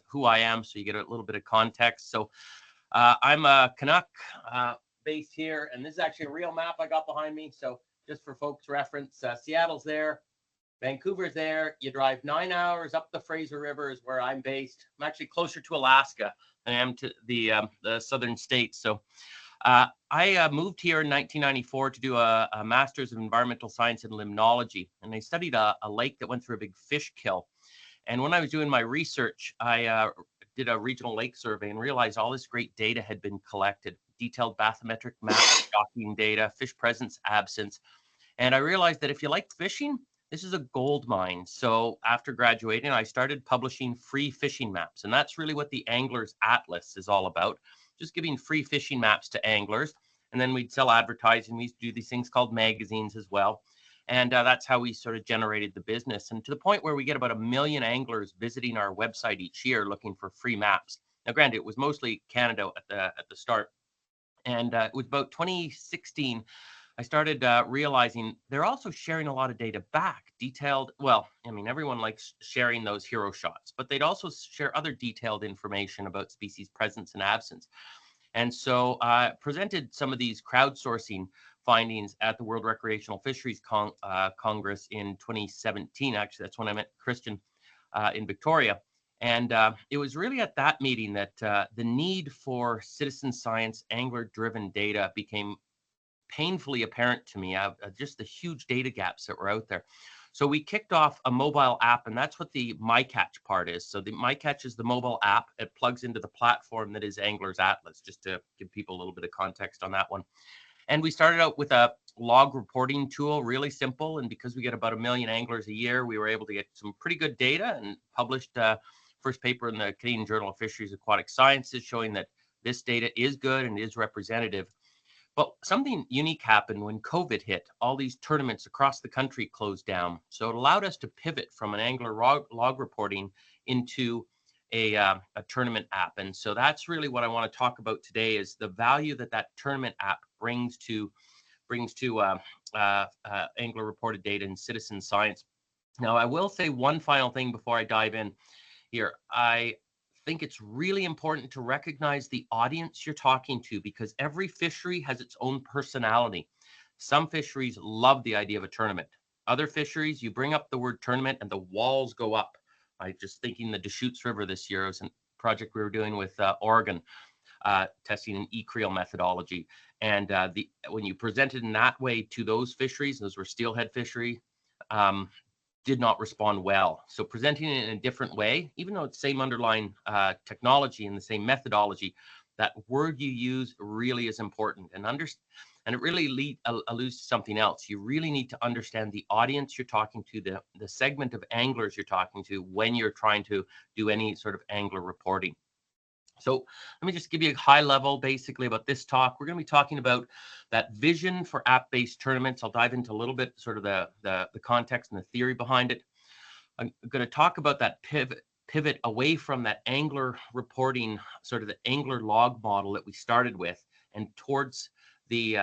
who I am so you get a little bit of context. So I'm a Canuck based here, and this is actually a real map I got behind me. So just for folks' reference, Seattle's there, Vancouver's there. You drive 9 hours up the Fraser River is where I'm based. I'm actually closer to Alaska than I am to the southern states. So I moved here in 1994 to do a Master's of Environmental Science in Limnology, and I studied a lake that went through a big fish kill. And when I was doing my research, I did a regional lake survey and realized all this great data had been collected, detailed bathymetric maps, shocking data, fish presence, absence. And I realized that if you like fishing, this is a gold mine. So after graduating, I started publishing free fishing maps. And that's really what the Angler's Atlas is all about, just giving free fishing maps to anglers. And then we'd sell advertising. We used to do these things called magazines as well. And that's how we sort of generated the business. And to the point where we get about 1 million anglers visiting our website each year looking for free maps. Now, granted, it was mostly Canada at the start. And it was about 2016, I started realizing they're also sharing a lot of data back, detailed. Well, I mean, everyone likes sharing those hero shots, but they'd also share other detailed information about species presence and absence. And so I presented some of these crowdsourcing findings at the World Recreational Fisheries Congress in 2017. Actually, that's when I met Christian in Victoria. And it was really at that meeting that the need for citizen science, angler-driven data became painfully apparent to me, just the huge data gaps that were out there. So we kicked off a mobile app, and that's what the MyCatch part is. So the MyCatch is the mobile app. It plugs into the platform that is Angler's Atlas, just to give people a little bit of context on that one. And we started out with a log reporting tool, really simple. And because we get about 1 million anglers a year, we were able to get some pretty good data and published first paper in the Canadian Journal of Fisheries Aquatic Sciences showing that this data is good and is representative. But something unique happened when COVID hit. All these tournaments across the country closed down. So it allowed us to pivot from an angler log reporting into a tournament app. And so that's really what I want to talk about today is the value that that tournament app brings to angler reported data and citizen science. Now, I will say one final thing before I dive in here. I think it's really important to recognize the audience you're talking to because every fishery has its own personality. Some fisheries love the idea of a tournament. Other fisheries, you bring up the word tournament and the walls go up. I just thinking the Deschutes River this year was a project we were doing with Oregon, testing an e-creel methodology. And when you presented in that way to those fisheries, those were steelhead fishery, did not respond well. So presenting it in a different way, even though it's the same underlying technology and the same methodology, that word you use really is important. And it really alludes to something else. You really need to understand the audience you're talking to, the segment of anglers you're talking to when you're trying to do any sort of angler reporting. So let me just give you a high level basically about this talk. We're going to be talking about that vision for app-based tournaments. I'll dive into a little bit sort of the context and the theory behind it. I'm going to talk about that pivot away from that angler reporting, sort of the angler log model that we started with, and towards the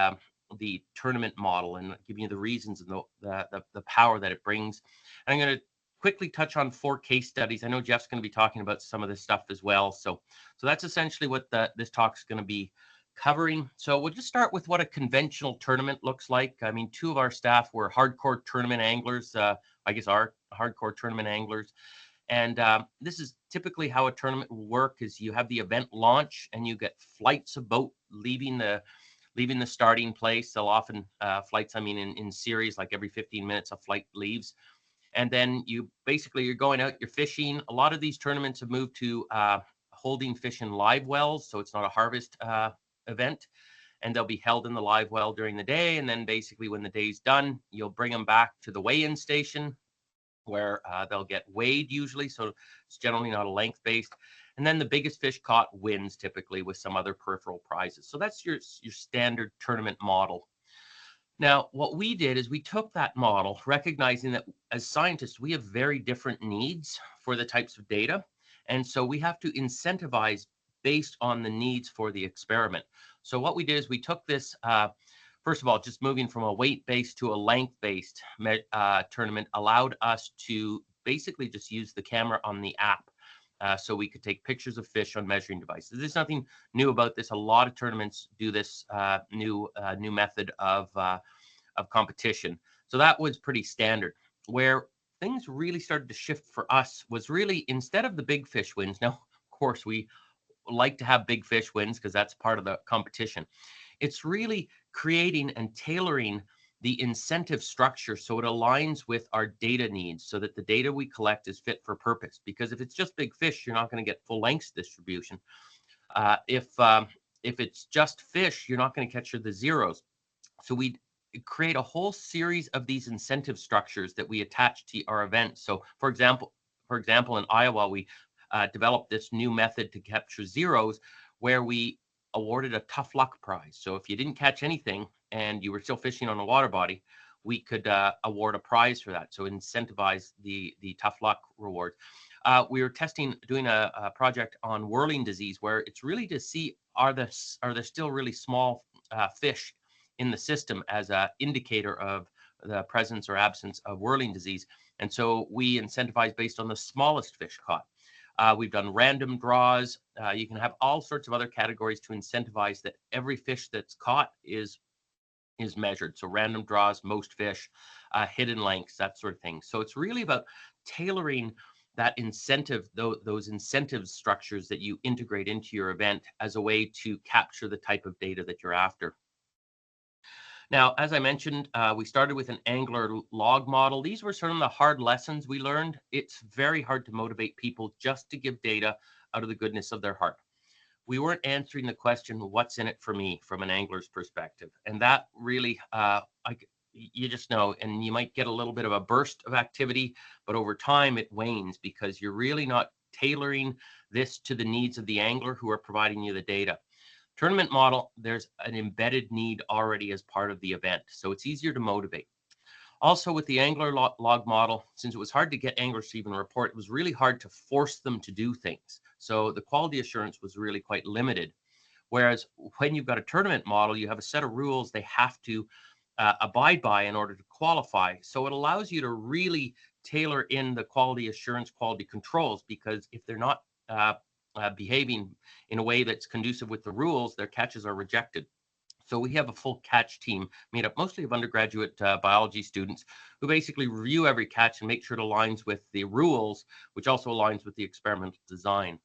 tournament model, and give you the reasons and the power that it brings. And I'm going to quickly touch on 4 case studies. I know Jeff's going to be talking about some of this stuff as well. So that's essentially what this talk's going to be covering. So we'll just start with what a conventional tournament looks like. I mean, 2 of our staff were hardcore tournament anglers. I guess are hardcore tournament anglers. And this is typically how a tournament will work is you have the event launch and you get flights of boat leaving the starting place. So often flights, I mean, in series, like every 15 minutes, a flight leaves. And then you're going out, you're fishing. A lot of these tournaments have moved to holding fish in live wells. So it's not a harvest event. And they'll be held in the live well during the day. And then basically when the day's done, you'll bring them back to the weigh-in station where they'll get weighed usually. So it's generally not a length-based. And then the biggest fish caught wins typically with some other peripheral prizes. So that's your standard tournament model. Now, what we did is we took that model, recognizing that as scientists, we have very different needs for the types of data. And so we have to incentivize based on the needs for the experiment. So what we did is we took this, first of all, just moving from a weight-based to a length-based tournament allowed us to basically just use the camera on the app. so we could take pictures of fish on measuring devices. There's nothing new about this. A lot of tournaments do this new method of competition. So that was pretty standard. Where things really started to shift for us was really, instead of the big fish wins. Now, of course, we like to have big fish wins because that's part of the competition. It's really creating and tailoring the incentive structure so it aligns with our data needs, so that the data we collect is fit for purpose. Because if it's just big fish, you're not going to get full length distribution. If it's just fish, you're not going to capture the zeros. So we create a whole series of these incentive structures that we attach to our events. So for example, in Iowa, we developed this new method to capture zeros, where we awarded a tough luck prize. So if you didn't catch anything and you were still fishing on a water body, we could award a prize for that. So incentivize the tough luck reward. We were doing a project on whirling disease, where it's really to see, are there still really small fish in the system as an indicator of the presence or absence of whirling disease. And so we incentivize based on the smallest fish caught. We've done random draws. You can have all sorts of other categories to incentivize that every fish that's caught is measured. So random draws, most fish, hidden lengths, that sort of thing. So it's really about tailoring that incentive, those incentive structures that you integrate into your event as a way to capture the type of data that you're after. Now, as I mentioned, we started with an angler log model. These were some of the hard lessons we learned. It's very hard to motivate people just to give data out of the goodness of their heart. We weren't answering the question, what's in it for me, from an angler's perspective. And that really, you just know, and you might get a little bit of a burst of activity, but over time it wanes, because you're really not tailoring this to the needs of the angler who are providing you the data. Tournament model, there's an embedded need already as part of the event, so it's easier to motivate. Also, with the angler log model, since it was hard to get anglers to even report, it was really hard to force them to do things. So the quality assurance was really quite limited. Whereas when you've got a tournament model, you have a set of rules they have to abide by in order to qualify. So it allows you to really tailor in the quality assurance, quality controls, because if they're not behaving in a way that's conducive with the rules, their catches are rejected. So we have a full catch team made up mostly of undergraduate biology students who basically review every catch and make sure it aligns with the rules, which also aligns with the experimental design.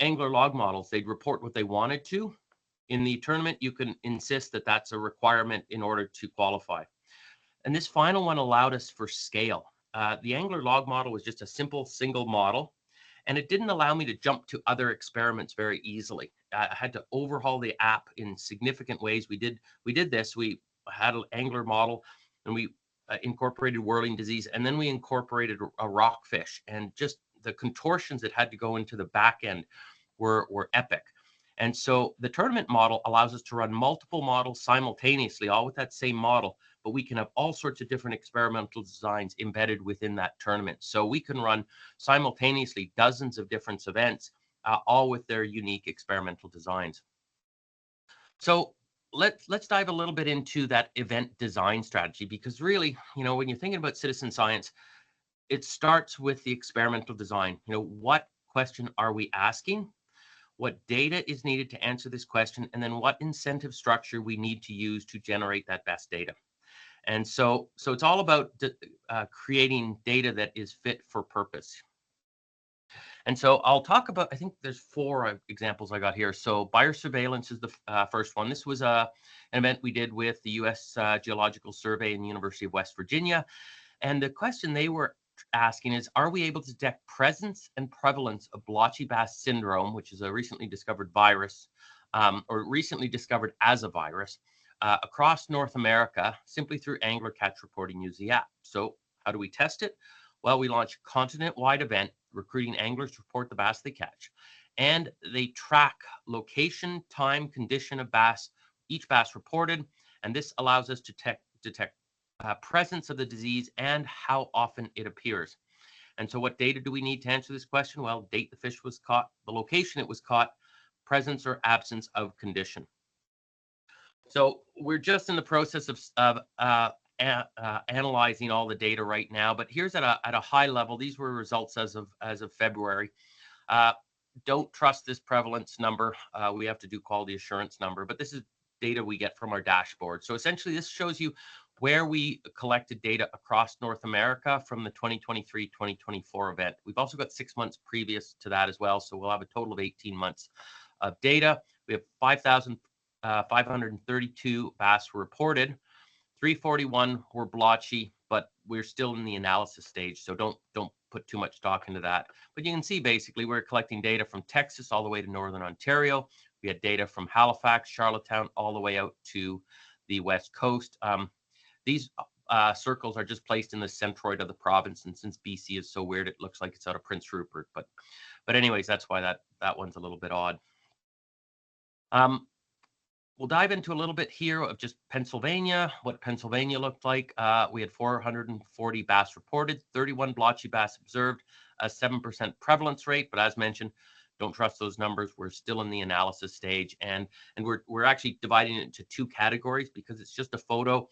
Angler log models, they'd report what they wanted to. In the tournament, you can insist that that's a requirement in order to qualify. And this final one allowed us for scale. The angler log model was just a simple single model, and it didn't allow me to jump to other experiments very easily. I had to overhaul the app in significant ways. We did this. We had an angler model, and we incorporated whirling disease, and then we incorporated a rockfish, and just the contortions that had to go into the back end were epic. And so the tournament model allows us to run multiple models simultaneously, all with that same model, but we can have all sorts of different experimental designs embedded within that tournament. So we can run simultaneously dozens of different events, all with their unique experimental designs. So let's dive a little bit into that event design strategy, because really, when you're thinking about citizen science, it starts with the experimental design. What question are we asking? What data is needed to answer this question, and then what incentive structure we need to use to generate that best data. And so it's all about creating data that is fit for purpose. And so I'll talk about, I think there's 4 examples I got here. So biosurveillance is the first one. This was an event we did with the U.S. Geological Survey and the University of West Virginia. And the question they were asking is, are we able to detect presence and prevalence of blotchy bass syndrome, which is a recently discovered virus, or recently discovered as a virus, across North America simply through angler catch reporting using the app. So how do we test it? Well, we launched a continent-wide event recruiting anglers to report the bass they catch. And they track location, time, condition of bass, each bass reported. And this allows us to detect presence of the disease and how often it appears. And so what data do we need to answer this question? Well, date the fish was caught, the location it was caught, presence or absence of condition. So we're just in the process of analyzing all the data right now, but here's at a high level. These were results as of February. Don't trust this prevalence number. We have to do quality assurance number, but this is data we get from our dashboard. So essentially, this shows you where we collected data across North America from the 2023-2024 event. We've also got 6 months previous to that as well, so we'll have a total of 18 months of data. We have 5,532 bass reported. 341 were blotchy, but we're still in the analysis stage, so don't put too much stock into that. But you can see basically we're collecting data from Texas all the way to Northern Ontario. We had data from Halifax, Charlottetown, all the way out to the West Coast. These circles are just placed in the centroid of the province, and since BC is so weird, it looks like it's out of Prince Rupert. But anyways, that's why that one's a little bit odd. We'll dive into a little bit here of just Pennsylvania, what Pennsylvania looked like. We had 440 bass reported, 31 blotchy bass observed, a 7% prevalence rate. But as mentioned, don't trust those numbers. We're still in the analysis stage, and we're actually dividing it into two categories because it's just a photo.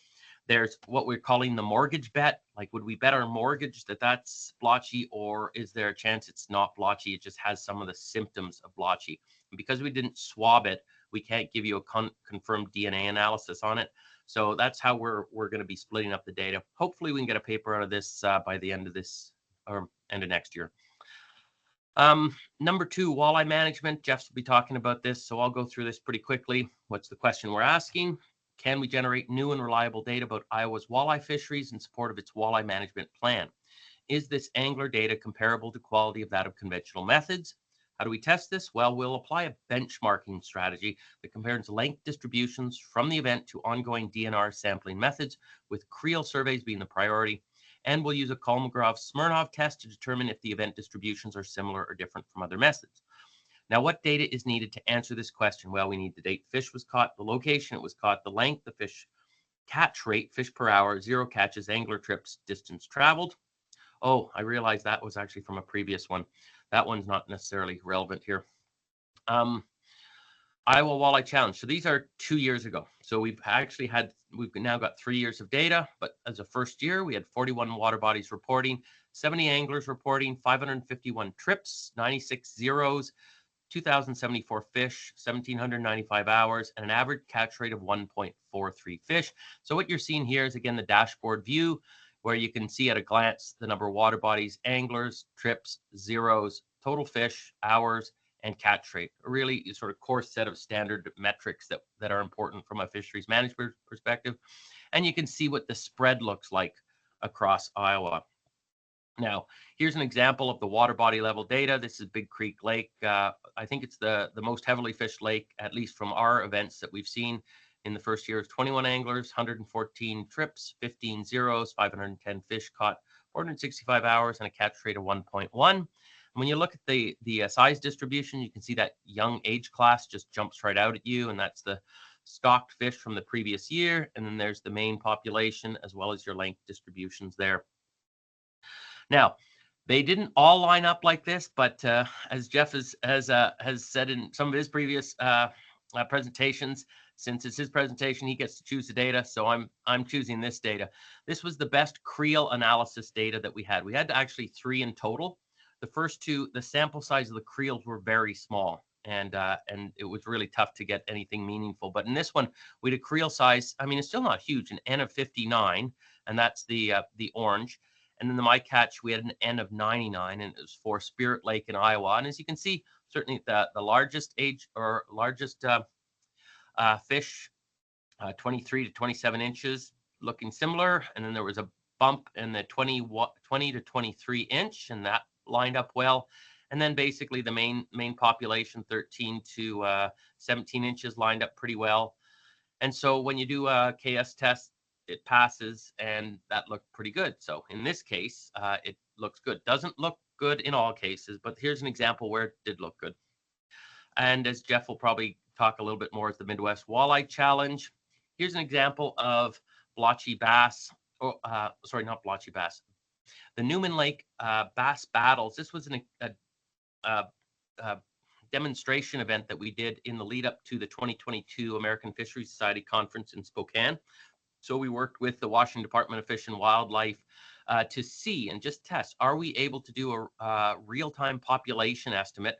There's what we're calling the mortgage bet. Like, would we bet our mortgage that that's blotchy, or is there a chance it's not blotchy? It just has some of the symptoms of blotchy. And because we didn't swab it, we can't give you a confirmed DNA analysis on it. So that's how we're going to be splitting up the data. Hopefully we can get a paper out of this by the end of this or end of next year. Number 2, walleye management. Jeff's will be talking about this, so I'll go through this pretty quickly. What's the question we're asking? Can we generate new and reliable data about Iowa's walleye fisheries in support of its walleye management plan? Is this angler data comparable to quality of that of conventional methods? How do we test this? Well, we'll apply a benchmarking strategy that compares length distributions from the event to ongoing DNR sampling methods, with creel surveys being the priority. And we'll use a Kolmogorov-Smirnov test to determine if the event distributions are similar or different from other methods. Now, what data is needed to answer this question? Well, we need the date fish was caught, the location it was caught, the length, the fish catch rate, fish per hour, 0 catches, angler trips, distance traveled. Oh, I realized that was actually from a previous one. That one's not necessarily relevant here. Iowa Walleye Challenge. So these are 2 years ago. So we've now got 3 years of data, but as a first year, we had 41 water bodies reporting, 70 anglers reporting, 551 trips, 96 zeros, 2,074 fish, 1,795 hours, and an average catch rate of 1.43 fish. So what you're seeing here is, again, the dashboard view, where you can see at a glance the number of water bodies, anglers, trips, zeros, total fish, hours, and catch rate. A really sort of core set of standard metrics that are important from a fisheries management perspective. And you can see what the spread looks like across Iowa. Now, here's an example of the water body level data. This is Big Creek Lake. I think it's the most heavily fished lake, at least from our events that we've seen. In the first year, 21 anglers, 114 trips, 15 zeros, 510 fish caught, 465 hours, and a catch rate of 1.1. And when you look at the size distribution, you can see that young age class just jumps right out at you, and that's the stocked fish from the previous year. And then there's the main population as well as your length distributions there. Now, they didn't all line up like this, but as Jeff has said in some of his previous presentations, since it's his presentation, he gets to choose the data. So I'm choosing this data. This was the best creel analysis data that we had. We had actually 3 in total. The first 2, the sample size of the creels were very small, and it was really tough to get anything meaningful. But in this one, we had a creel size. I mean, it's still not huge, an N of 59, and that's the orange. And then the my catch, we had an N of 99, and it was for Spirit Lake in Iowa. And as you can see, certainly the largest fish, 23 to 27 inches, looking similar. And then there was a bump in the 20 to 23 inch, and that lined up well. And then basically the main population, 13 to 17 inches, lined up pretty well. And so when you do a KS test, it passes, and that looked pretty good. So in this case, it looks good. Doesn't look good in all cases, but here's an example where it did look good. And as Jeff will probably talk a little bit more, as the Midwest Walleye Challenge. Here's an example of blotchy bass. Not blotchy bass. The Newman Lake Bass Battles. This was a demonstration event that we did in the lead up to the 2022 American Fisheries Society conference in Spokane. So we worked with the Washington Department of Fish and Wildlife to see and just test, are we able to do a real-time population estimate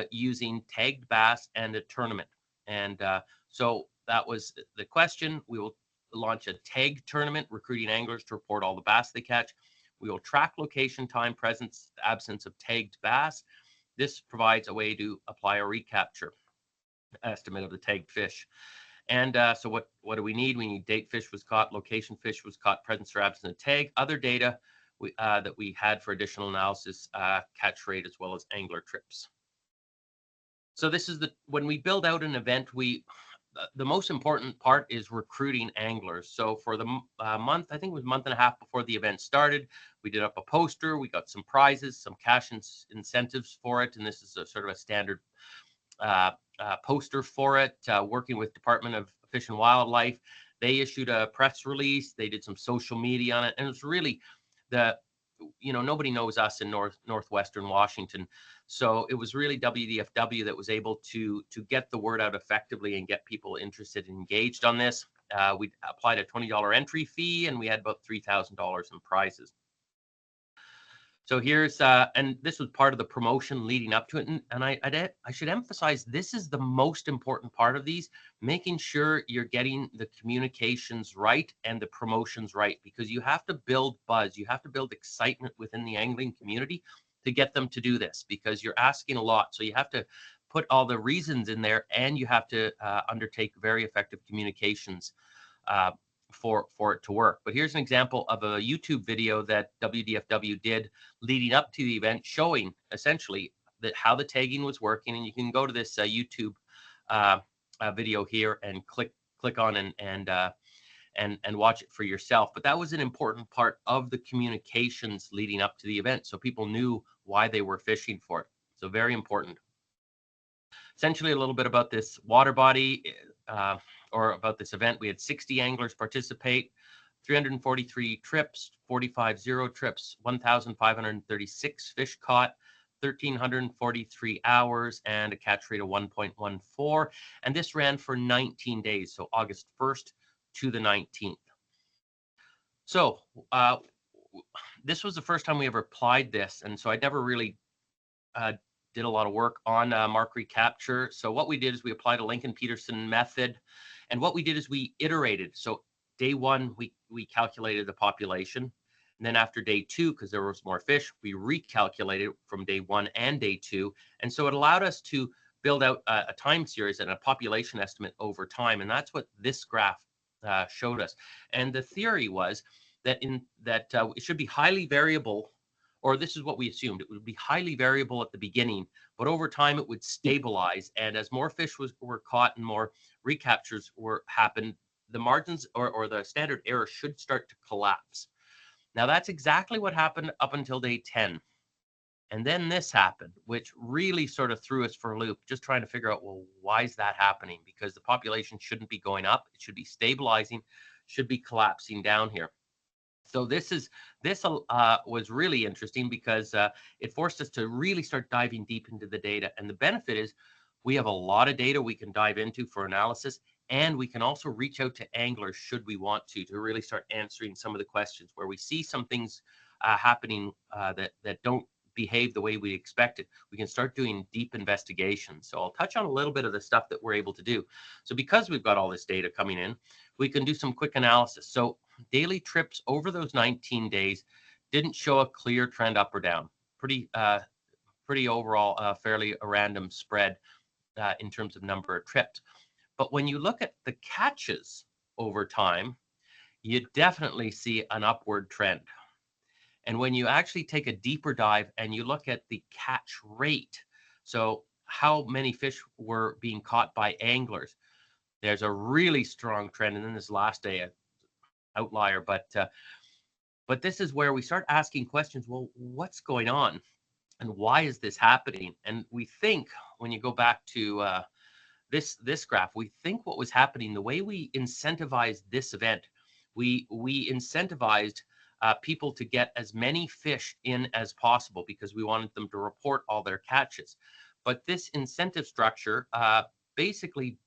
using tagged bass and a tournament? And so that was the question. We will launch a tag tournament, recruiting anglers to report all the bass they catch. We will track location, time, presence, absence of tagged bass. This provides a way to apply a recapture estimate of the tagged fish. And so what do we need? We need date fish was caught, location fish was caught, presence or absence of tag, other data that we had for additional analysis, catch rate, as well as angler trips. So this is when we build out an event, the most important part is recruiting anglers. So for the month, I think it was a month and a half before the event started, we did up a poster, we got some prizes, some cash incentives for it. And this is a sort of a standard poster for it, working with Department of Fish and Wildlife. They issued a press release. They did some social media on it. And it was really nobody knows us in Northwestern Washington. So it was really WDFW that was able to get the word out effectively and get people interested and engaged on this. We applied a $20 entry fee, and we had about $3,000 in prizes. So here's, and this was part of the promotion leading up to it. And I should emphasize, this is the most important part of these, making sure you're getting the communications right and the promotions right, because you have to build buzz. You have to build excitement within the angling community to get them to do this, because you're asking a lot. So you have to put all the reasons in there, and you have to undertake very effective communications for it to work. But here's an example of a YouTube video that WDFW did leading up to the event, showing essentially how the tagging was working. And you can go to this YouTube video here and click on and watch it for yourself. But that was an important part of the communications leading up to the event, so people knew why they were fishing for it. So very important. Essentially, a little bit about this water body. Or about this event. We had 60 anglers participate, 343 trips, 45 zero trips, 1,536 fish caught, 1,343 hours, and a catch rate of 1.14. And this ran for 19 days, so August 1st to the 19th. So this was the first time we ever applied this, and so I never really did a lot of work on mark recapture. So what we did is we applied a Lincoln-Peterson method. And what we did is we iterated. So day one, we calculated the population. And then after day two, because there was more fish, we recalculated from day one and day two. And so it allowed us to build out a time series and a population estimate over time. And that's what this graph showed us. And the theory was that it should be highly variable, or this is what we assumed. It would be highly variable at the beginning, but over time it would stabilize. And as more fish were caught and more recaptures happened, the margins or the standard error should start to collapse. Now that's exactly what happened up until day 10. And then this happened, which really sort of threw us for a loop, just trying to figure out, well, why is that happening? Because the population shouldn't be going up. It should be stabilizing, should be collapsing down here. So this was really interesting, because it forced us to really start diving deep into the data. And the benefit is we have a lot of data we can dive into for analysis, and we can also reach out to anglers should we want to really start answering some of the questions where we see some things happening that don't behave the way we expected. We can start doing deep investigations. So I'll touch on a little bit of the stuff that we're able to do. So because we've got all this data coming in, we can do some quick analysis. So daily trips over those 19 days didn't show a clear trend up or down. Pretty overall, fairly a random spread in terms of number of trips. But when you look at the catches over time, you definitely see an upward trend. And when you actually take a deeper dive and you look at the catch rate, so how many fish were being caught by anglers, there's a really strong trend. And then this last day, an outlier, but this is where we start asking questions. Well, what's going on, and why is this happening? And we think, when you go back to this graph, we think what was happening, the way we incentivized this event, we incentivized people to get as many fish in as possible, because we wanted them to report all their catches. But this incentive structure basically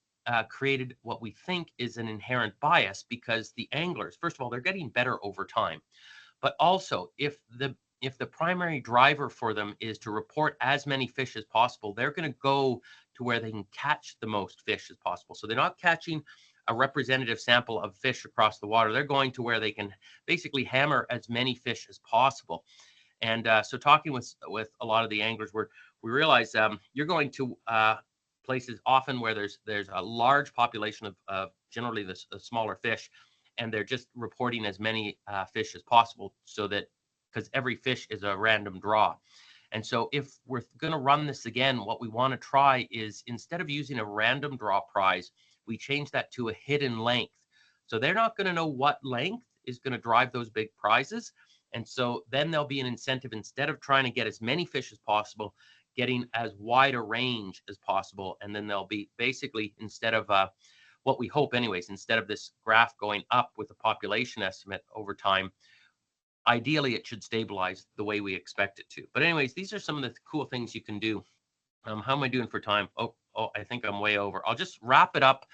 created what we think is an inherent bias, because the anglers, first of all, they're getting better over time. But also, if the primary driver for them is to report as many fish as possible, they're going to go to where they can catch the most fish as possible. So they're not catching a representative sample of fish across the water. They're going to where they can basically hammer as many fish as possible. And so talking with a lot of the anglers, we realize you're going to places often where there's a large population of generally the smaller fish, and they're just reporting as many fish as possible, so that because every fish is a random draw. And so if we're going to run this again, what we want to try is, instead of using a random draw prize, we change that to a hidden length. So they're not going to know what length is going to drive those big prizes. And so then there'll be an incentive, instead of trying to get as many fish as possible, getting as wide a range as possible. And then they'll be basically, instead of what we hope anyways, instead of this graph going up with the population estimate over time, ideally it should stabilize the way we expect it to. But anyways, these are some of the cool things you can do. How am I doing for time? Oh, I think I'm way over. I'll just wrap it up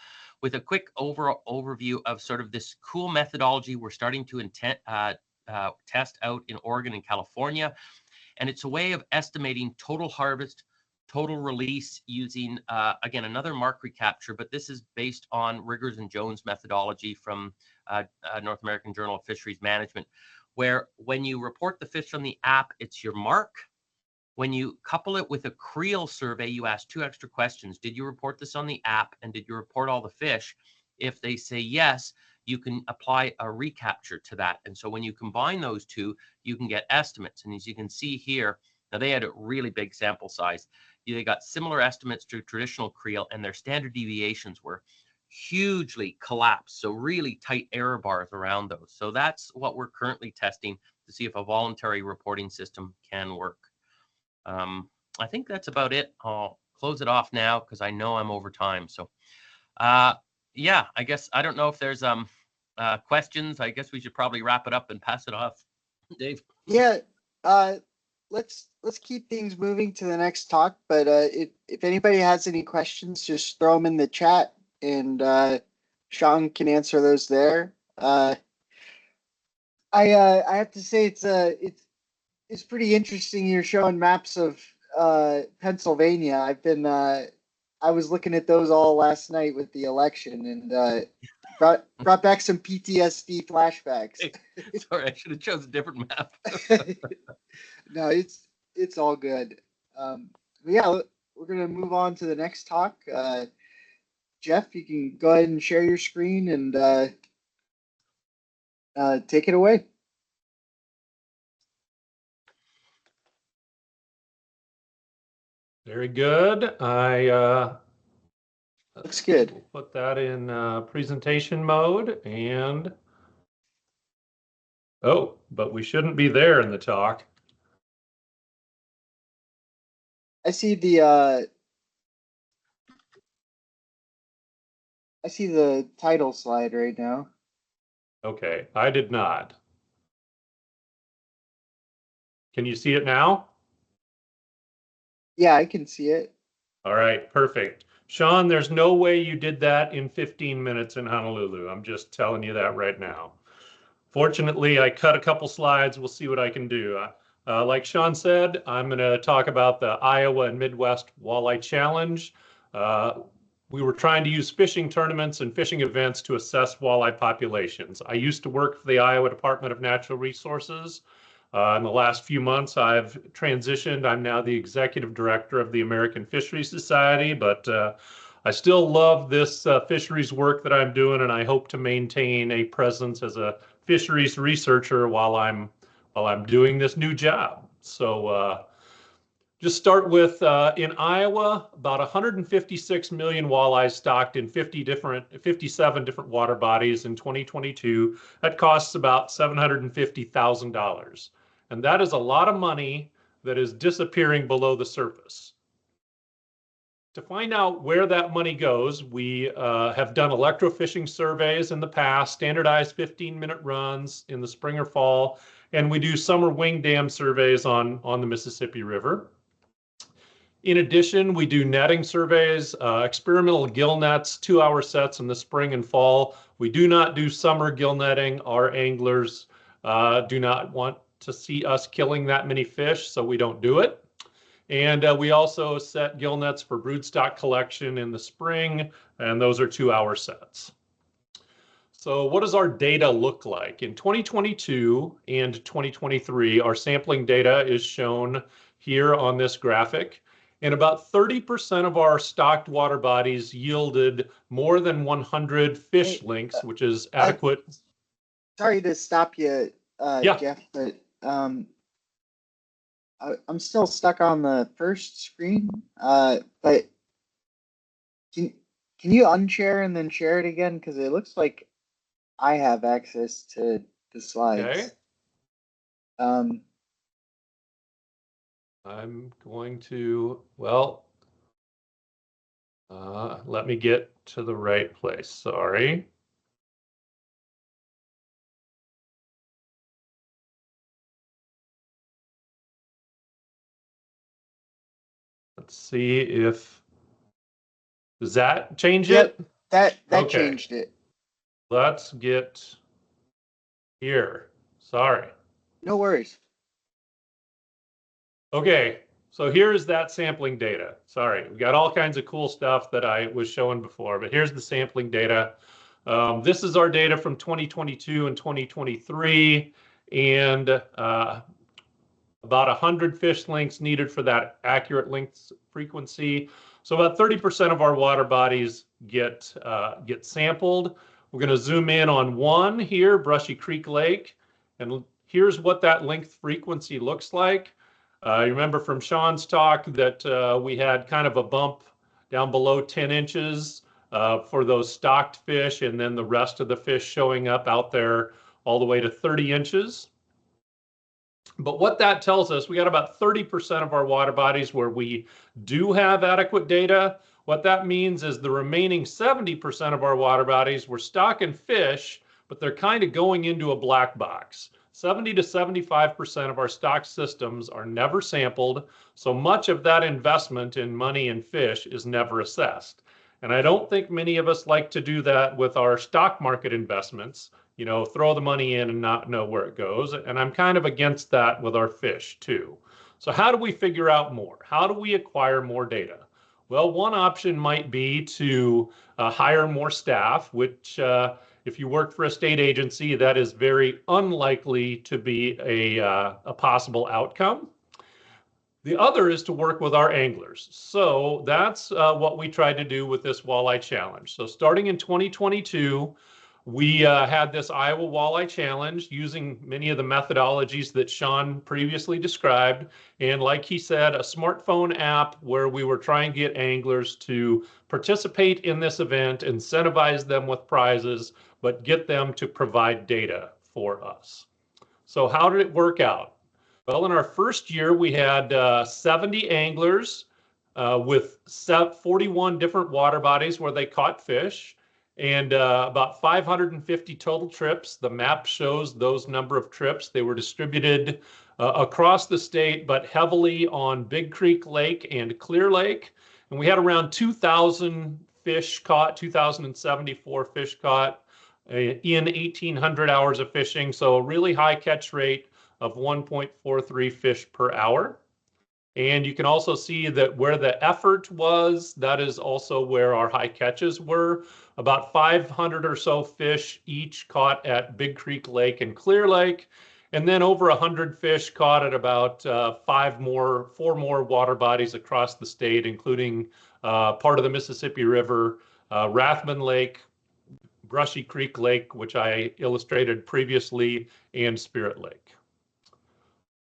with a quick overall overview of sort of this cool methodology we're starting to test out in Oregon and California. And it's a way of estimating total harvest, total release, using, again, another mark recapture, but this is based on Riggers and Jones methodology from North American Journal of Fisheries Management, where when you report the fish on the app, it's your mark. When you couple it with a creel survey, you ask 2 extra questions. Did you report this on the app, and did you report all the fish? If they say yes, you can apply a recapture to that. And so when you combine those two, you can get estimates. And as you can see here, now they had a really big sample size. They got similar estimates to traditional creel, and their standard deviations were hugely collapsed. So really tight error bars around those. So that's what we're currently testing to see if a voluntary reporting system can work. I think that's about it. I'll close it off now because I know I'm over time. So yeah, I guess I don't know if there's questions. I guess we should probably wrap it up and pass it off. Dave. Yeah, let's keep things moving to the next talk. But if anybody has any questions, just throw them in the chat, and Sean can answer those there. I have to say it's pretty interesting. You're showing maps of Pennsylvania. I was looking at those all last night with the election, and brought back some PTSD flashbacks. Hey, sorry, I should have chosen a different map. No, it's all good. Yeah, we're gonna move on to the next talk. Jeff, you can go ahead and share your screen and take it away. Very good. Looks good. We'll put that in presentation mode, and but we shouldn't be there in the talk. I see the title slide right now. Okay, I did not. Can you see it now? Yeah, I can see it. All right, perfect. Sean, there's no way you did that in 15 minutes in Honolulu. I'm just telling you that right now. Fortunately, I cut a couple slides. We'll see what I can do. Like Sean said, I'm going to talk about the Iowa and Midwest Walleye Challenge. We were trying to use fishing tournaments and fishing events to assess walleye populations. I used to work for the Iowa Department of Natural Resources. In the last few months, I've transitioned. I'm now the executive director of the American Fisheries Society, but I still love this fisheries work that I'm doing, and I hope to maintain a presence as a fisheries researcher while I'm doing this new job. So just start with in Iowa, about 156 million walleyes stocked in 57 different water bodies in 2022. That costs about $750,000. And that is a lot of money that is disappearing below the surface. To find out where that money goes, we have done electrofishing surveys in the past, standardized 15-minute runs in the spring or fall, and we do summer wing dam surveys on the Mississippi River. In addition, we do netting surveys, experimental gill nets, 2-hour sets in the spring and fall. We do not do summer gill netting. Our anglers do not want to see us killing that many fish, so we don't do it. And we also set gill nets for broodstock collection in the spring, and those are 2-hour sets. So what does our data look like? In 2022 and 2023, our sampling data is shown here on this graphic. And about 30% of our stocked water bodies yielded more than 100 fish lengths, which is adequate. Sorry to stop you, Yeah. Jeff, but I'm still stuck on the first screen. But can you unshare and then share it again? Because it looks like I have access to the slides. Okay. I'm going to, well, let me get to the right place. Sorry. Let's see if, does that change it? That Okay. changed it. Let's get here. Sorry. No worries. Okay, so here's that sampling data. Sorry, we got all kinds of cool stuff that I was showing before, but here's the sampling data. This is our data from 2022 and 2023, and about 100 fish lengths needed for that accurate length frequency. So about 30% of our water bodies get sampled. We're going to zoom in on one here, Brushy Creek Lake, and here's what that length frequency looks like. You remember from Sean's talk that we had kind of a bump down below 10 inches for those stocked fish, and then the rest of the fish showing up out there all the way to 30 inches. But what that tells us, we got about 30% of our water bodies where we do have adequate data. What that means is the remaining 70% of our water bodies, we're stocking fish, but they're kind of going into a black box. 70 to 75% of our stock systems are never sampled, so much of that investment in money and fish is never assessed. And I don't think many of us like to do that with our stock market investments, you know, throw the money in and not know where it goes. And I'm kind of against that with our fish too. So how do we figure out more? How do we acquire more data? Well, one option might be to hire more staff, which if you work for a state agency, that is very unlikely to be a possible outcome. The other is to work with our anglers. So that's what we tried to do with this walleye challenge. So starting in 2022, we had this Iowa Walleye Challenge using many of the methodologies that Sean previously described. And like he said, a smartphone app where we were trying to get anglers to participate in this event, incentivize them with prizes, but get them to provide data for us. So how did it work out? Well, in our first year, we had 70 anglers with 41 different water bodies where they caught fish, and about 550 total trips. The map shows those number of trips. They were distributed across the state, but heavily on Big Creek Lake and Clear Lake. And we had around 2,000 fish caught, 2,074 fish caught in 1,800 hours of fishing. So a really high catch rate of 1.43 fish per hour. And you can also see that where the effort was, that is also where our high catches were. About 500 or so fish each caught at Big Creek Lake and Clear Lake. And then over 100 fish caught at about 4 more water bodies across the state, including part of the Mississippi River, Rathman Lake, Brushy Creek Lake, which I illustrated previously, and Spirit Lake.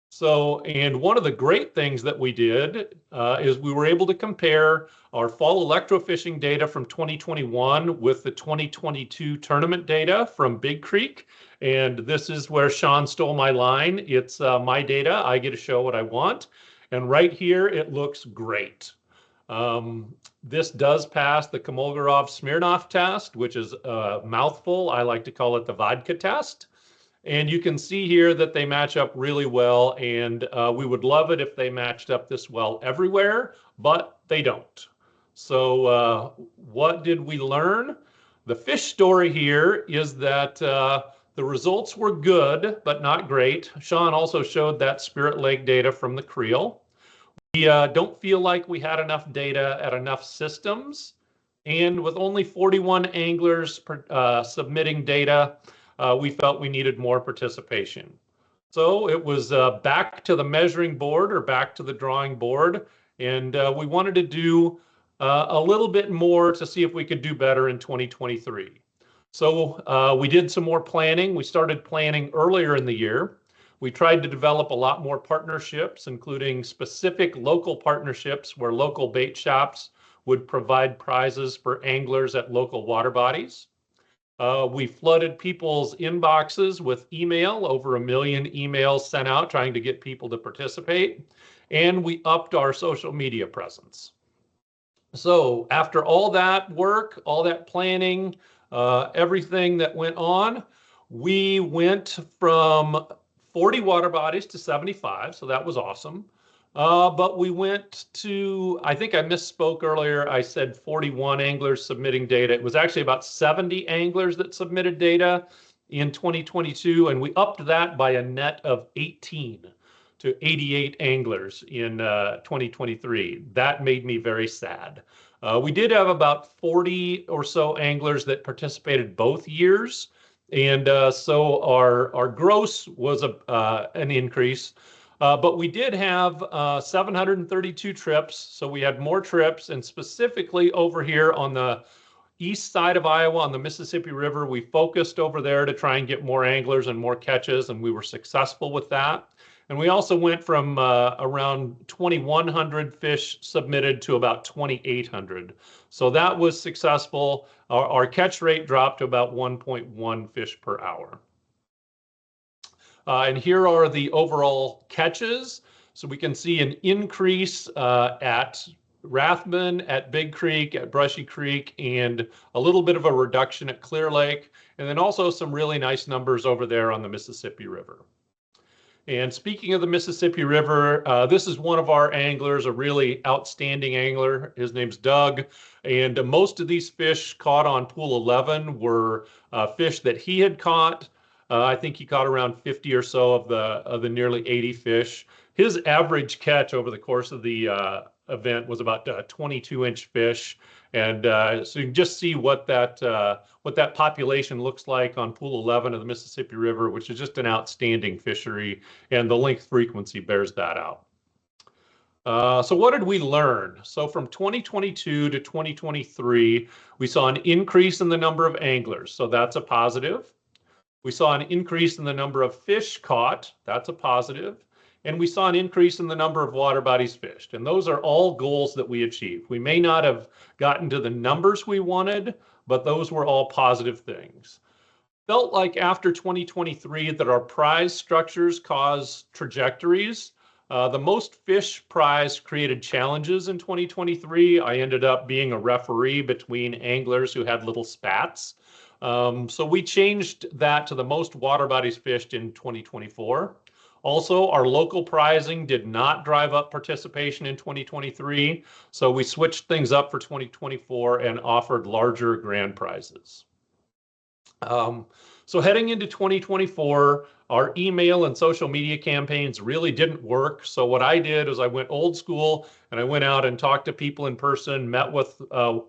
So, and one of the great things that we did is we were able to compare our fall electrofishing data from 2021 with the 2022 tournament data from Big Creek. And this is where Sean stole my line. It's my data. I get to show what I want. And right here, it looks great. This does pass the Kolmogorov-Smirnov test, which is a mouthful. I like to call it the vodka test. And you can see here that they match up really well, and we would love it if they matched up this well everywhere, but they don't. So what did we learn? The fish story here is that the results were good, but not great. Sean also showed that Spirit Lake data from the creel. We don't feel like we had enough data at enough systems. And with only 41 anglers submitting data, we felt we needed more participation. So it was back to the measuring board or back to the drawing board. And we wanted to do a little bit more to see if we could do better in 2023. So we did some more planning. We started planning earlier in the year. We tried to develop a lot more partnerships, including specific local partnerships where local bait shops would provide prizes for anglers at local water bodies. We flooded people's inboxes with email, over 1 million emails sent out trying to get people to participate. And we upped our social media presence. So after all that work, all that planning, everything that went on, we went from 40 water bodies to 75, so that was awesome. But we went to, I think I misspoke earlier, I said 41 anglers submitting data. It was actually about 70 anglers that submitted data in 2022, and we upped that by a net of 18 to 88 anglers in 2023. That made me very sad. We did have about 40 or so anglers that participated both years. And so our gross was an increase, but we did have 732 trips. So we had more trips, and specifically over here on the east side of Iowa on the Mississippi River, we focused over there to try and get more anglers and more catches, and we were successful with that. And we also went from around 2,100 fish submitted to about 2,800. So that was successful. Our catch rate dropped to about 1.1 fish per hour. And here are the overall catches. So we can see an increase at Rathman, at Big Creek, at Brushy Creek, and a little bit of a reduction at Clear Lake. And then also some really nice numbers over there on the Mississippi River. And speaking of the Mississippi River, this is one of our anglers, a really outstanding angler. His name's Doug. And most of these fish caught on pool 11 were fish that he had caught. I think he caught around 50 or so of the nearly 80 fish. His average catch over the course of the event was about 22-inch fish. And so you can just see what that population looks like on pool 11 of the Mississippi River, which is just an outstanding fishery, and the length frequency bears that out. So what did we learn? So from 2022 to 2023, we saw an increase in the number of anglers. So that's a positive. We saw an increase in the number of fish caught. That's a positive. And we saw an increase in the number of water bodies fished. And those are all goals that we achieved. We may not have gotten to the numbers we wanted, but those were all positive things. Felt like after 2023 that our prize structures caused trajectories. The most fish prize created challenges in 2023. I ended up being a referee between anglers who had little spats. So we changed that to the most water bodies fished in 2024. Also, our local prizing did not drive up participation in 2023, so we switched things up for 2024 and offered larger grand prizes. So heading into 2024, our email and social media campaigns really didn't work. So what I did is I went old school and I went out and talked to people in person, met with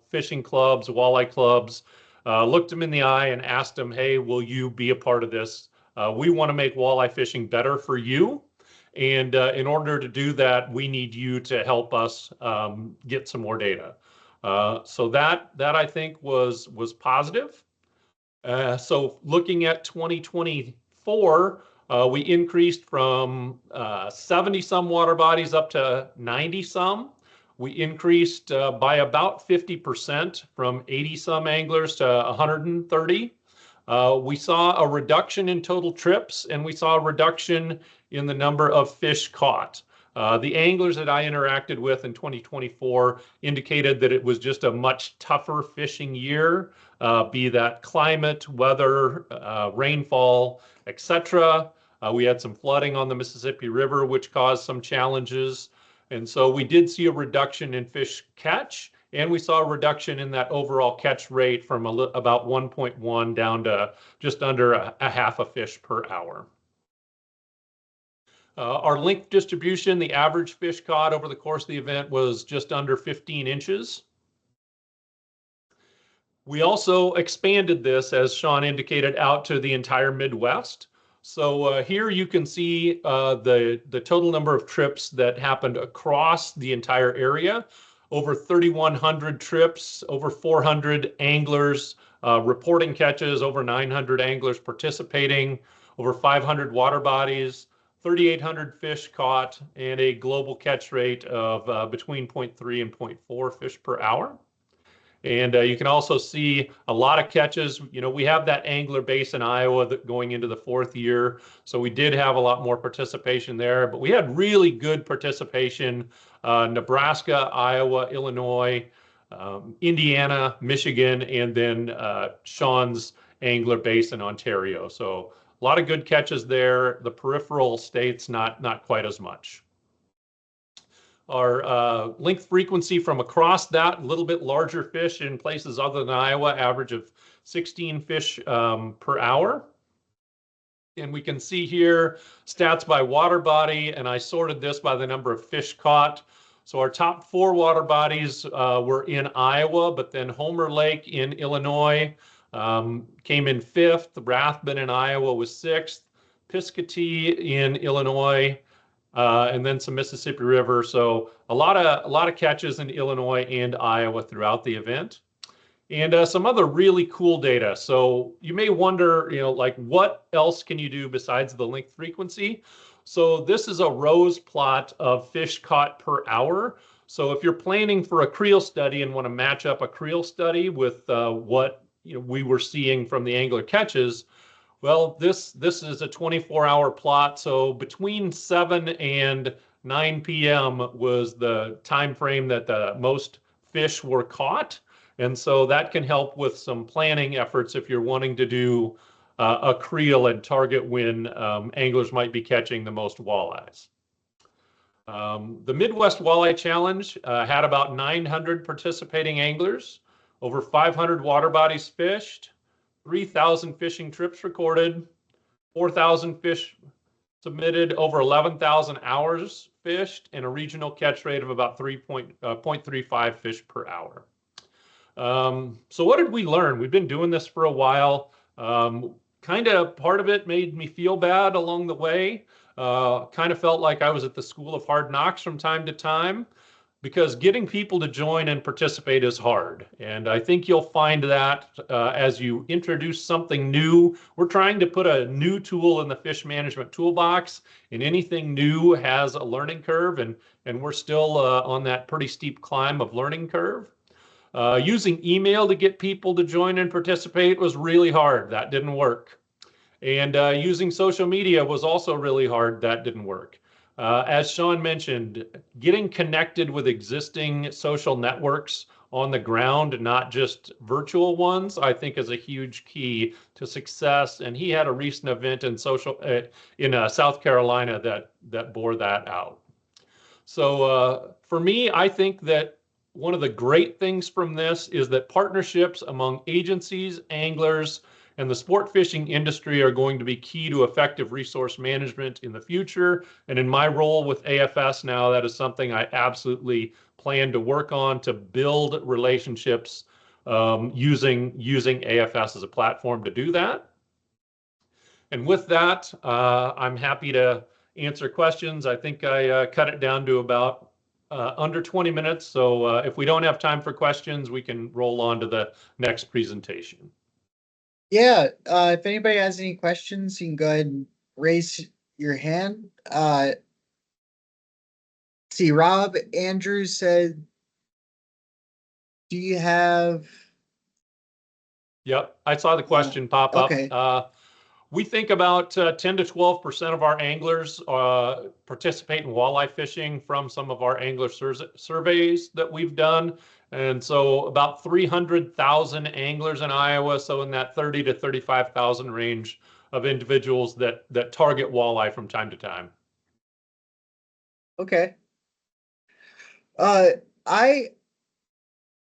fishing clubs, walleye clubs, looked them in the eye and asked them, hey, will you be a part of this? We want to make walleye fishing better for you. And in order to do that, we need you to help us get some more data. So that I think was positive. So looking at 2024, we increased from 70 some water bodies up to 90 some. We increased by about 50% from 80 some anglers to 130. We saw a reduction in total trips, and we saw a reduction in the number of fish caught. The anglers that I interacted with in 2024 indicated that it was just a much tougher fishing year, be that climate, weather, rainfall, etc. We had some flooding on the Mississippi River, which caused some challenges. And so we did see a reduction in fish catch, and we saw a reduction in that overall catch rate from about 1.1 down to just under a half a fish per hour. Our length distribution, the average fish caught over the course of the event was just under 15 inches. We also expanded this, as Sean indicated, out to the entire Midwest. So here you can see the total number of trips that happened across the entire area. Over 3,100 trips, over 400 anglers reporting catches, over 900 anglers participating, over 500 water bodies, 3,800 fish caught, and a global catch rate of between 0.3 and 0.4 fish per hour. And you can also see a lot of catches. You know, we have that angler base in Iowa that going into the 4th year. So we did have a lot more participation there, but we had really good participation. Nebraska, Iowa, Illinois, Indiana, Michigan, and then Sean's angler base in Ontario. So a lot of good catches there. The peripheral states, not quite as much. Our length frequency from across that, a little bit larger fish in places other than Iowa, average of 16 fish per hour. And we can see here stats by water body, and I sorted this by the number of fish caught. So our top 4 water bodies were in Iowa, but then Homer Lake in Illinois came in 5th. Rathbun in Iowa was 6th. Piscatee in Illinois, and then some Mississippi River. So a lot of catches in Illinois and Iowa throughout the event. And some other really cool data. So you may wonder, you know, like what else can you do besides the length frequency? So this is a rows plot of fish caught per hour. So if you're planning for a creel study and want to match up a creel study with what we were seeing from the angler catches, well, this is a 24-hour plot. So between 7 and 9 p.m. was the time frame that the most fish were caught. And so that can help with some planning efforts if you're wanting to do a creel and target when anglers might be catching the most walleyes. The Midwest Walleye Challenge had about 900 participating anglers, over 500 water bodies fished, 3,000 fishing trips recorded, 4,000 fish submitted, over 11,000 hours fished, and a regional catch rate of about 0.35 fish per hour. So what did we learn? We've been doing this for a while. Kind of part of it made me feel bad along the way. Kind of felt like I was at the School of Hard Knocks from time to time, because getting people to join and participate is hard. And I think you'll find that as you introduce something new. We're trying to put a new tool in the fish management toolbox, and anything new has a learning curve, and we're still on that pretty steep climb of learning curve. Using email to get people to join and participate was really hard. That didn't work. And using social media was also really hard. That didn't work. As Sean mentioned, getting connected with existing social networks on the ground, not just virtual ones, I think is a huge key to success. And he had a recent event in South Carolina that bore that out. So for me, I think that one of the great things from this is that partnerships among agencies, anglers, and the sport fishing industry are going to be key to effective resource management in the future. And in my role with AFS now, that is something I absolutely plan to work on, to build relationships using AFS as a platform to do that. And with that, I'm happy to answer questions. I think I cut it down to about under 20 minutes. So if we don't have time for questions, we can roll on to the next presentation. Yeah, if anybody has any questions, you can go ahead and raise your hand. See, Rob Andrews said, do you have... Yep, I saw the question pop up. Okay. We think about 10 to 12% of our anglers participate in walleye fishing from some of our angler surveys that we've done. And so about 300,000 anglers in Iowa. So in that 30 to 35,000 range of individuals that target walleye from time to time. Okay. I'm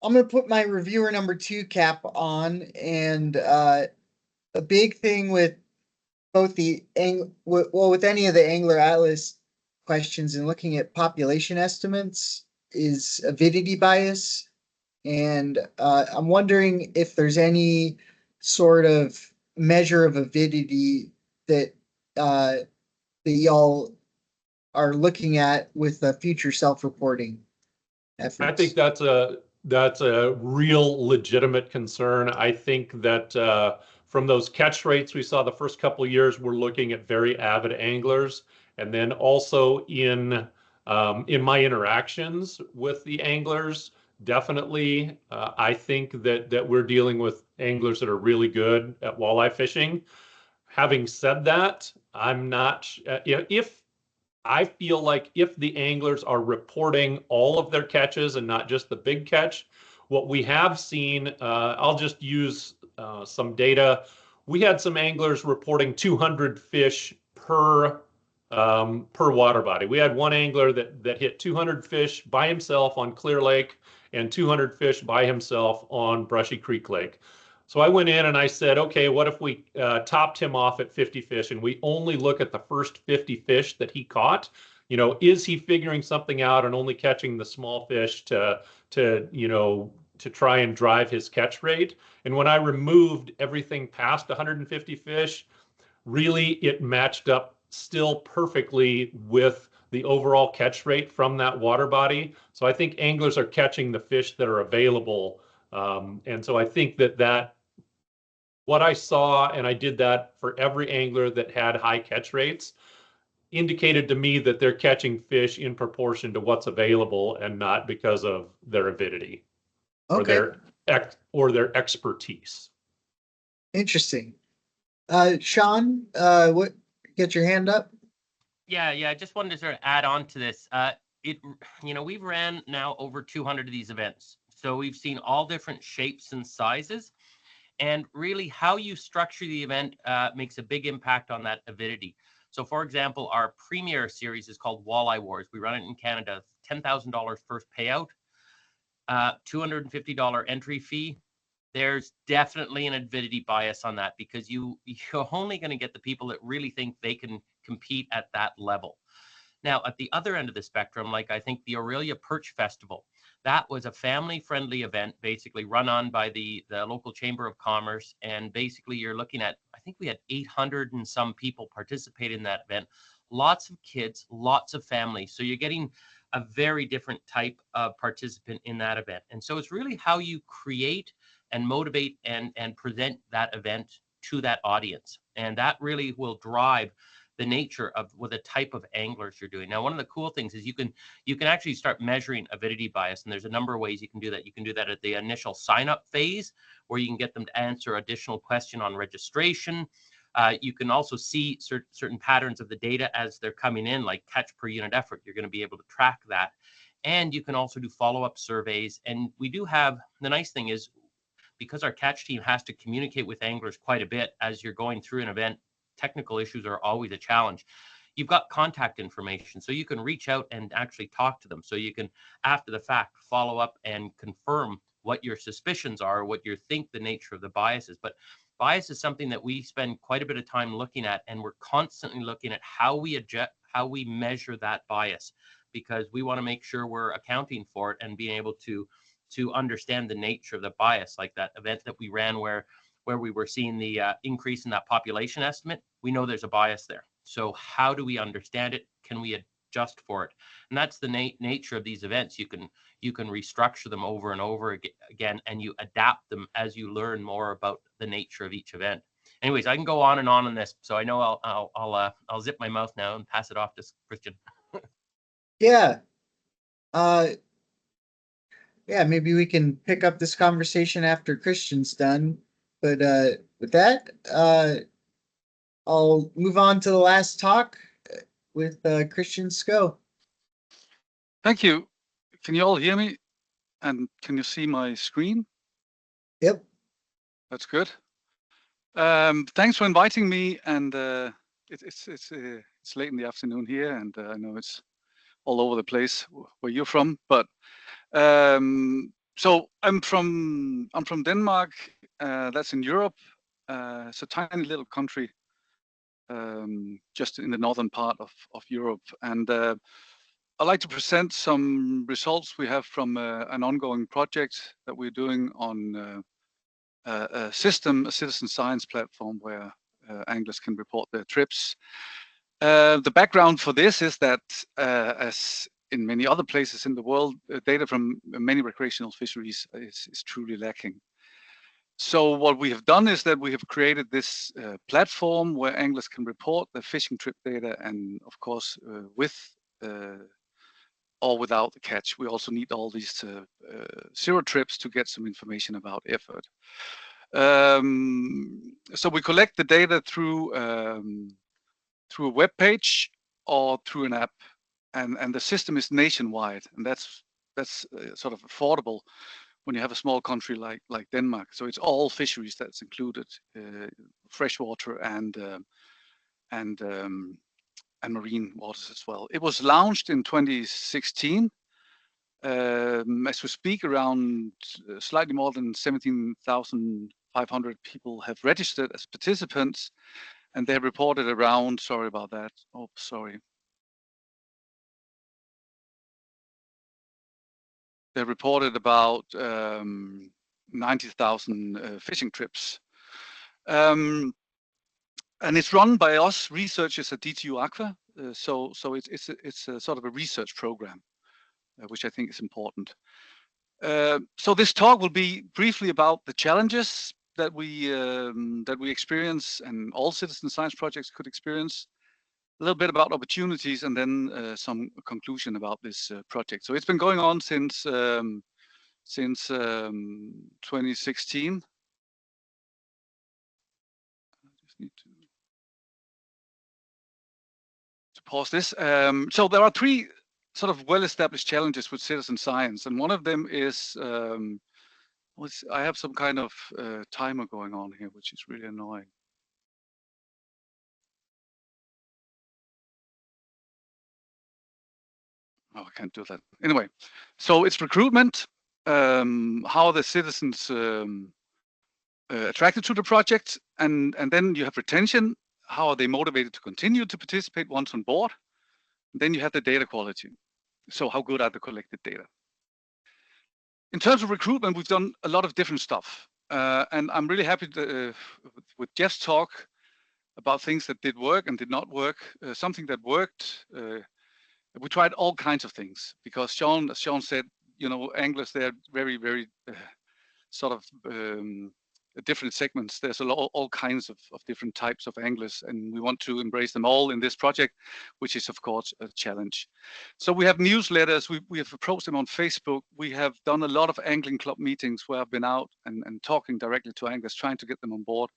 going to put my reviewer number 2 cap on, and a big thing with both with any of the Angler Atlas questions and looking at population estimates is avidity bias. And I'm wondering if there's any sort of measure of avidity that that y'all are looking at with the future self-reporting efforts. I think that's a real legitimate concern. I think that from those catch rates we saw the first couple of years, we're looking at very avid anglers, and then also in my interactions with the anglers, definitely, I think that we're dealing with anglers that are really good at walleye fishing. Having said that, I'm not if I feel like if the anglers are reporting all of their catches and not just the big catch, what we have seen, I'll just use some data. We had some anglers reporting 200 fish per water body. We had one angler that hit 200 fish by himself on Clear Lake and 200 fish by himself on Brushy Creek Lake. So I went in and I said, okay, what if we topped him off at 50 fish and we only look at the first 50 fish that he caught? You know, is he figuring something out and only catching the small fish to try and drive his catch rate? And when I removed everything past 150 fish, really it matched up still perfectly with the overall catch rate from that water body. So I think anglers are catching the fish that are available. And so I think that what I saw, and I did that for every angler that had high catch rates, indicated to me that they're catching fish in proportion to what's available and not because of their avidity or their expertise. Interesting. Sean, get your hand up? Yeah, I just wanted to sort of add on to this. We've ran now over 200 of these events. So we've seen all different shapes and sizes. And really how you structure the event makes a big impact on that avidity. So for example, our premier series is called Walleye Wars. We run it in Canada, $10,000 first payout, $250 entry fee. There's definitely an avidity bias on that because you're only going to get the people that really think they can compete at that level. Now, at the other end of the spectrum, like I think the Aurelia Perch Festival, that was a family-friendly event, basically run on by the local Chamber of Commerce. And basically you're looking at, I think we had 800 and some people participate in that event. Lots of kids, lots of families. So you're getting a very different type of participant in that event. And so it's really how you create and motivate and present that event to that audience. And that really will drive the nature of what the type of anglers you're doing. Now, one of the cool things is you can actually start measuring avidity bias, and there's a number of ways you can do that. You can do that at the initial sign-up phase, where you can get them to answer additional question on registration. You can also see certain patterns of the data as they're coming in, like catch per unit effort. You're going to be able to track that. And you can also do follow-up surveys. And we do have, the nice thing is, because our catch team has to communicate with anglers quite a bit as you're going through an event, technical issues are always a challenge. You've got contact information, so you can reach out and actually talk to them. So you can, after the fact, follow up and confirm what your suspicions are, what you think the nature of the bias is. But bias is something that we spend quite a bit of time looking at, and we're constantly looking at how we measure that bias, because we want to make sure we're accounting for it and being able to understand the nature of the bias. Like that event that we ran where we were seeing the increase in that population estimate, we know there's a bias there. So how do we understand it? Can we adjust for it? And that's the nature of these events. You can restructure them over and over again, and you adapt them as you learn more about the nature of each event. Anyways, I can go on and on this, so I know I'll zip my mouth now and pass it off to Christian. Yeah. Yeah, maybe we can pick up this conversation after Christian's done. But with that, I'll move on to the last talk with Christian Skov. Thank you. Can you all hear me? And can you see my screen? Yep. That's good. Thanks for inviting me. And it's late in the afternoon here, and I know it's all over the place where you're from. But so I'm from Denmark. That's in Europe. It's a tiny little country, just in the northern part of Europe. And I'd like to present some results we have from an ongoing project that we're doing on a citizen science platform where anglers can report their trips. The background for this is that, as in many other places in the world, data from many recreational fisheries is truly lacking. So what we have done is that we have created this platform where anglers can report their fishing trip data, and of course with or without the catch. We also need all these zero trips to get some information about effort. So we collect the data through a web page or through an app, and the system is nationwide, and that's sort of affordable when you have a small country like Denmark. So it's all fisheries that's included, freshwater and marine waters as well. It was launched in 2016. As we speak, around slightly more than 17,500 people have registered as participants, and they have reported around, sorry about that, oh, sorry. They reported about 90,000 fishing trips. And it's run by us researchers at DTU Aqua, so it's a sort of a research program, which I think is important. So this talk will be briefly about the challenges that we experience and all citizen science projects could experience, a little bit about opportunities, and then some conclusion about this project. So it's been going on since 2016. I just need to pause this. So there are three sort of well-established challenges with citizen science, and one of them is I have some kind of timer going on here, which is really annoying. Oh, I can't do that. Anyway, so it's recruitment, how the citizens attracted to the project, and then you have retention, how are they motivated to continue to participate once on board. And then you have the data quality. So how good are the collected data? In terms of recruitment, we've done a lot of different stuff. And I'm really happy with Jeff's talk about things that did work and did not work. Something that worked, we tried all kinds of things, because as Sean said, you know, anglers, they're very, very sort of different segments. There's all kinds of different types of anglers, and we want to embrace them all in this project, which is of course a challenge. So we have newsletters, we have approached them on Facebook, we have done a lot of angling club meetings where I've been out and talking directly to anglers, trying to get them on board.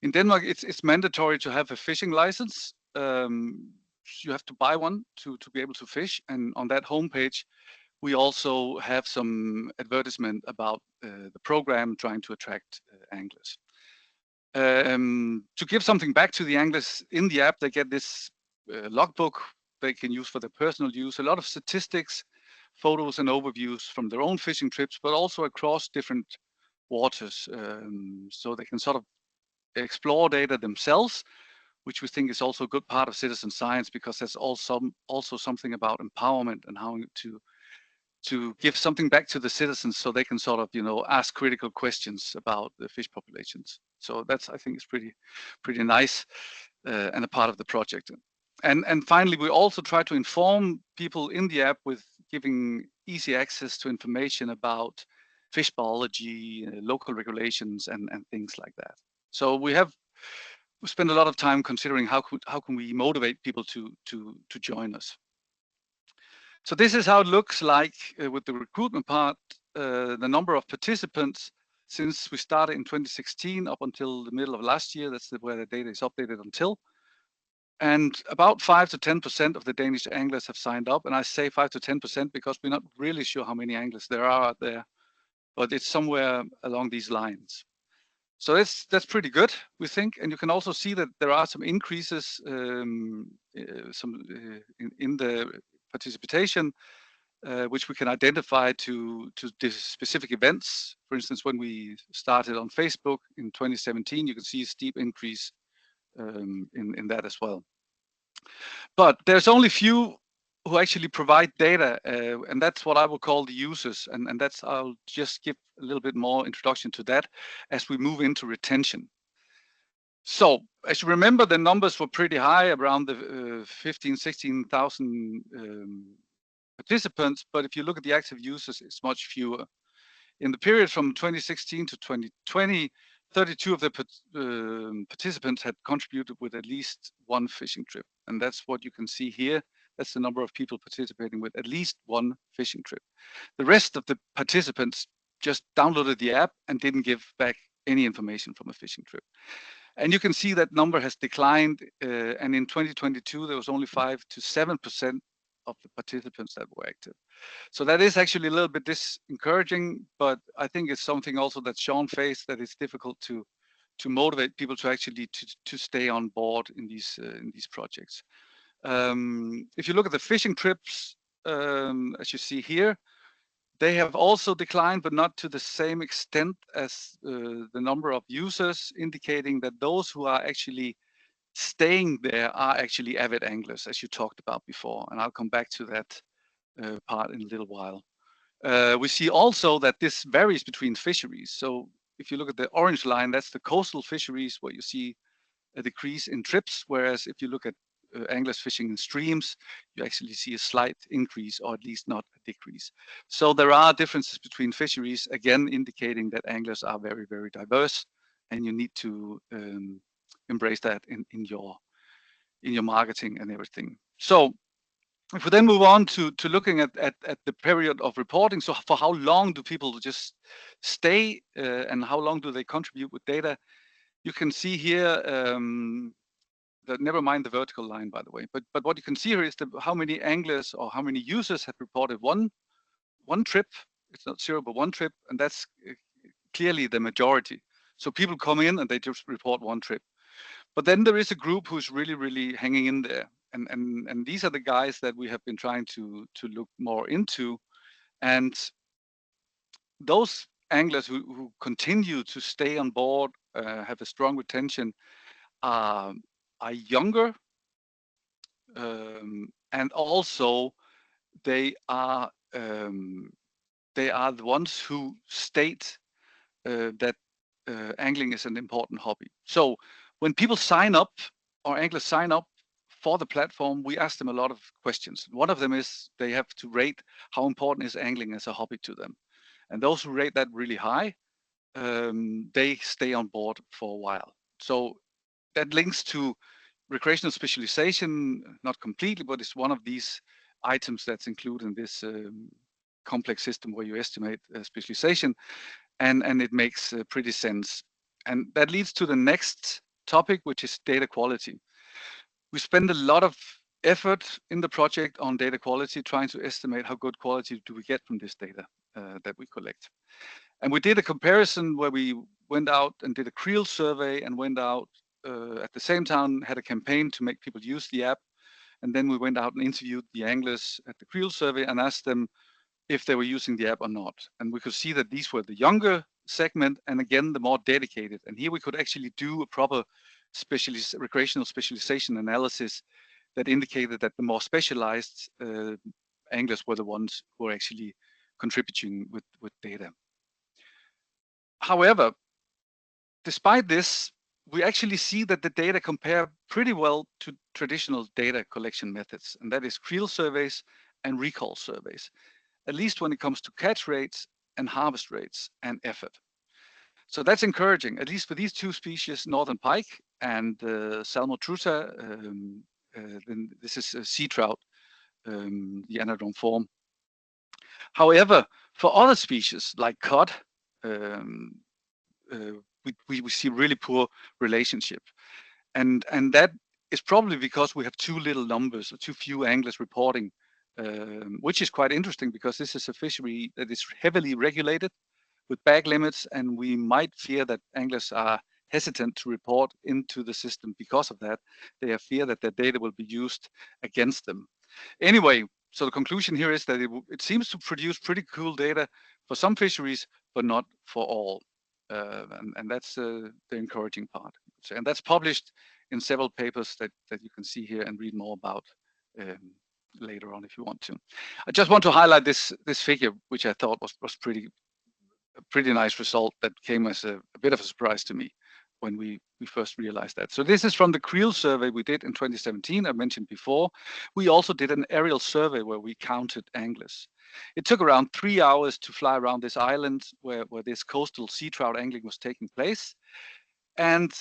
In Denmark, it's mandatory to have a fishing license. You have to buy one to be able to fish, and on that homepage we also have some advertisement about the program trying to attract anglers. To give something back to the anglers in the app, they get this logbook they can use for their personal use, a lot of statistics, photos and overviews from their own fishing trips, but also across different waters, so they can sort of explore data themselves, which we think is also a good part of citizen science, because there's also something about empowerment and how to give something back to the citizens so they can sort of, you know, ask critical questions about the fish populations. So that's, I think, is pretty nice and a part of the project. And finally, we also try to inform people in the app with giving easy access to information about fish biology, local regulations, and things like that. So we spend a lot of time considering how can we motivate people to join us. So this is how it looks like with the recruitment part. The number of participants since we started in 2016 up until the middle of last year. That's where the data is updated until. And about 5 to 10% of the Danish anglers have signed up. And I say 5 to 10% because we're not really sure how many anglers there are out there, but it's somewhere along these lines. So that's pretty good, we think. And you can also see that there are some increases in the participation, which we can identify to specific events. For instance, when we started on Facebook in 2017, you can see a steep increase in that as well. But there's only few who actually provide data, and that's what I will call the users. And that's, I'll just give a little bit more introduction to that as we move into retention. So as you remember, the numbers were pretty high, around the 16,000 participants. But if you look at the active users, it's much fewer. In the period from 2016 to 2020, 32 of the participants had contributed with at least one fishing trip. And that's what you can see here. That's the number of people participating with at least one fishing trip. The rest of the participants just downloaded the app and didn't give back any information from a fishing trip. And you can see that number has declined. And in 2022, there was only 5 to 7% of the participants that were active. So that is actually a little bit discouraging, but I think it's something also that Sean faced, that it's difficult to motivate people to actually to stay on board in these projects. If you look at the fishing trips, as you see here, they have also declined, but not to the same extent as the number of users, indicating that those who are actually staying there are actually avid anglers, as you talked about before. And I'll come back to that part in a little while. We see also that this varies between fisheries. So if you look at the orange line, that's the coastal fisheries, where you see a decrease in trips, whereas if you look at anglers fishing in streams, you actually see a slight increase, or at least not a decrease. So there are differences between fisheries, again indicating that anglers are very, very diverse, and you need to embrace that in your marketing and everything. So if we then move on to looking at the period of reporting, so for how long do people just stay and how long do they contribute with data, you can see here that, never mind the vertical line, by the way, but what you can see here is how many anglers or how many users have reported one trip. It's not zero, but one trip, and that's clearly the majority. So people come in and they just report one trip. But then there is a group who's really, really hanging in there. And these are the guys that we have been trying to look more into. And those anglers who continue to stay on board, have a strong retention, are younger. And also they are the ones who state that angling is an important hobby. So when people sign up, or anglers sign up for the platform, we ask them a lot of questions. One of them is they have to rate how important is angling as a hobby to them. And those who rate that really high, they stay on board for a while. So that links to recreational specialization, not completely, but it's one of these items that's included in this complex system where you estimate specialization, and it makes pretty sense. And that leads to the next topic, which is data quality. We spend a lot of effort in the project on data quality, trying to estimate how good quality do we get from this data that we collect. And we did a comparison where we went out and did a creel survey, and went out at the same time, had a campaign to make people use the app. And then we went out and interviewed the anglers at the creel survey and asked them if they were using the app or not. And we could see that these were the younger segment, and again, the more dedicated. And here we could actually do a proper recreational specialization analysis that indicated that the more specialized anglers were the ones who were actually contributing with data. However, despite this, we actually see that the data compare pretty well to traditional data collection methods, and that is creel surveys and recall surveys, at least when it comes to catch rates and harvest rates and effort. So that's encouraging, at least for these two species, northern pike and Salmotruta. Then this is a sea trout, the anadrome form. However, for other species like cod, we see really poor relationship, and that is probably because we have too little numbers or too few anglers reporting, which is quite interesting because this is a fishery that is heavily regulated with bag limits, and we might fear that anglers are hesitant to report into the system because of that. They have fear that their data will be used against them. Anyway, so the conclusion here is that it seems to produce pretty cool data for some fisheries, but not for all. And that's the encouraging part. And that's published in several papers that you can see here and read more about later on if you want to. I just want to highlight this figure, which I thought was a pretty nice result that came as a bit of a surprise to me when we first realized that. So this is from the creel survey we did in 2017, I mentioned before. We also did an aerial survey where we counted anglers. It took around 3 hours to fly around this island where this coastal sea trout angling was taking place. And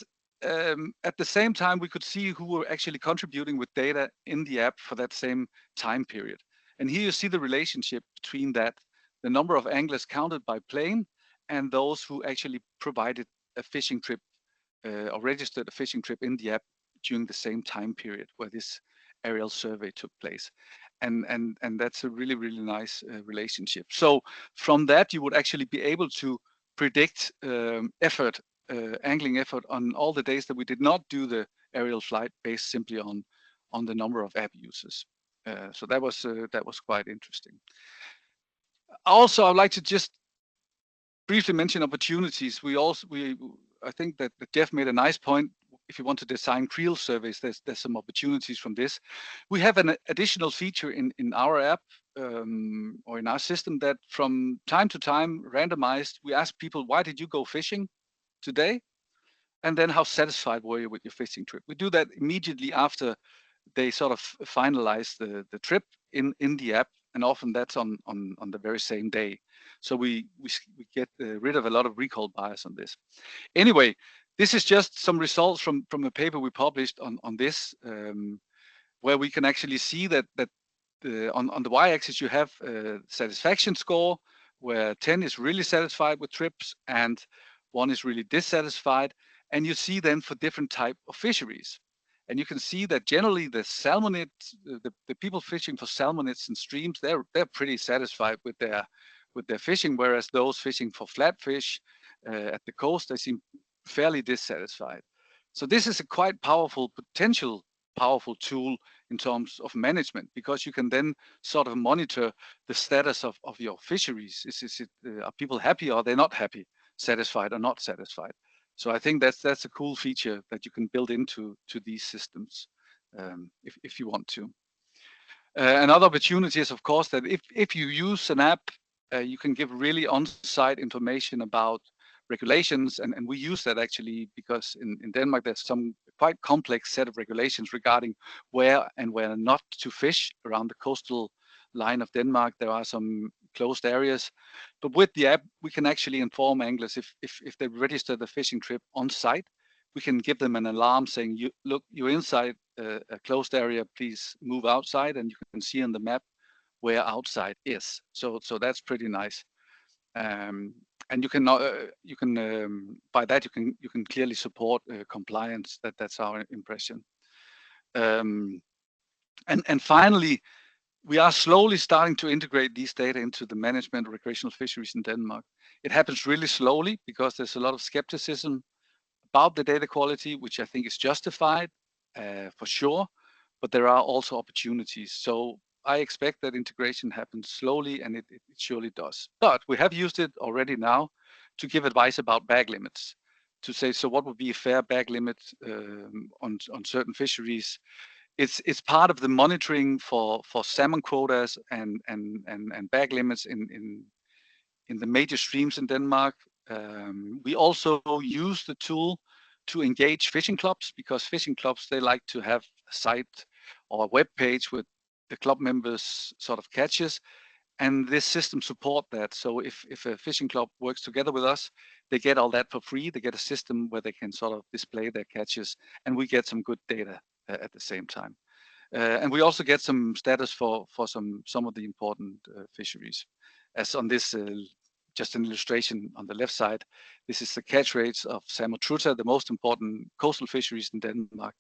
at the same time, we could see who were actually contributing with data in the app for that same time period. And here you see the relationship between that, the number of anglers counted by plane and those who actually provided a fishing trip or registered a fishing trip in the app during the same time period where this aerial survey took place. And that's a really, really nice relationship. So from that, you would actually be able to predict angling effort on all the days that we did not do the aerial flight based simply on the number of app users. So that was quite interesting. Also, I'd like to just briefly mention opportunities. I think that Jeff made a nice point. If you want to design creel surveys, there's some opportunities from this. We have an additional feature in our app or in our system that from time to time, randomized, we ask people, why did you go fishing today? And then how satisfied were you with your fishing trip? We do that immediately after they sort of finalize the trip in the app, and often that's on the very same day. So we get rid of a lot of recall bias on this. Anyway, this is just some results from a paper we published on this, where we can actually see that on the y-axis you have a satisfaction score, where 10 is really satisfied with trips and 1 is really dissatisfied. And you see then for different type of fisheries. And you can see that generally the salmonids, the people fishing for salmonids and streams, they're pretty satisfied with their fishing, whereas those fishing for flatfish at the coast, they seem fairly dissatisfied. So this is a quite powerful tool in terms of management, because you can then sort of monitor the status of your fisheries. Are people happy or are they not happy, satisfied or not satisfied? So I think that's a cool feature that you can build into these systems if you want to. Another opportunity is, of course, that if you use an app, you can give really on-site information about regulations, and we use that actually because in Denmark there's some quite complex set of regulations regarding where and where not to fish around the coastal line of Denmark. There are some closed areas, but with the app we can actually inform anglers if they register the fishing trip on site. We can give them an alarm saying, you're inside a closed area, please move outside, and you can see on the map where outside is. So that's pretty nice. And you can by that you can clearly support compliance. That's our impression. And finally, we are slowly starting to integrate these data into the management of recreational fisheries in Denmark. It happens really slowly because there's a lot of skepticism about the data quality, which I think is justified for sure, but there are also opportunities. So I expect that integration happens slowly, and it surely does. But we have used it already now to give advice about bag limits, to say, so what would be a fair bag limit on certain fisheries? It's part of the monitoring for salmon quotas and bag limits in the major streams in Denmark. We also use the tool to engage fishing clubs, because fishing clubs, they like to have a site or a web page with the club members sort of catches, and this system support that. So if a fishing club works together with us, they get all that for free. They get a system where they can sort of display their catches, and we get some good data at the same time. And we also get some status for some of the important fisheries, as on this just an illustration on the left side. This is the catch rates of salmon truta, the most important coastal fisheries in Denmark,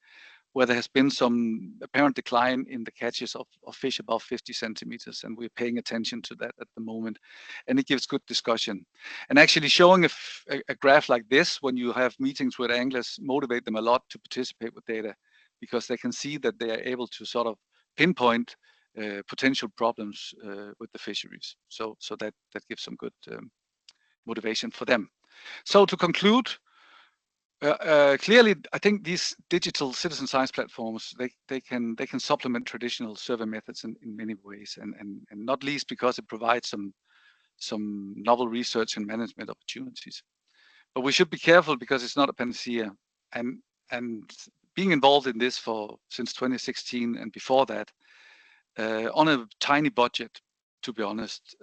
where there has been some apparent decline in the catches of fish above 50 centimeters, and we're paying attention to that at the moment, and it gives good discussion. And actually showing a graph like this when you have meetings with anglers motivate them a lot to participate with data, because they can see that they are able to sort of pinpoint potential problems with the fisheries. So that gives some good motivation for them. So to conclude, clearly, I think these digital citizen science platforms, they can supplement traditional survey methods in many ways, and not least because it provides some novel research and management opportunities. But we should be careful because it's not a panacea. And being involved in this since 2016 and before that, on a tiny budget, to be honest,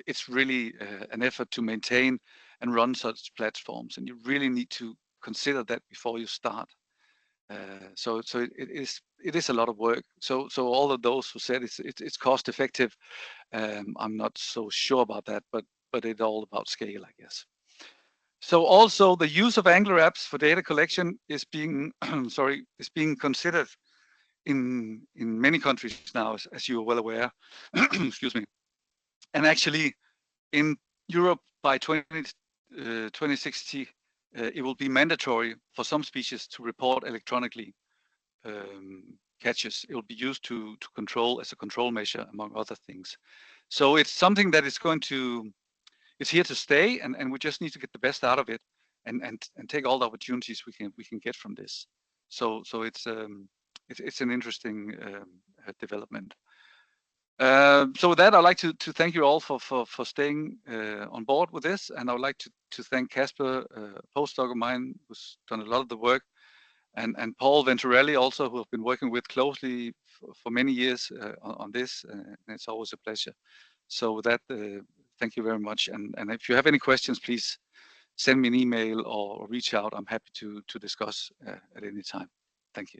it's really an effort to maintain and run such platforms, and you really need to consider that before you start. So it is a lot of work. So all of those who said it's cost effective, I'm not so sure about that, but it's all about scale, I guess. So also the use of angler apps for data collection is being considered in many countries now, as you are well aware. Excuse me. And actually, in Europe by 2060, it will be mandatory for some species to report electronically catches. It will be used to control as a control measure, among other things. So it's something that is it's here to stay, and we just need to get the best out of it, and take all the opportunities we can get from this. So it's an interesting development. So with that, I'd like to thank you all for staying on board with this, and I would like to thank Casper, a postdoc of mine, who's done a lot of the work, and Paul Venturelli also, who have been working with closely for many years on this, and it's always a pleasure. So with that, thank you very much, and if you have any questions, please send me an email or reach out. I'm happy to discuss at any time. Thank you.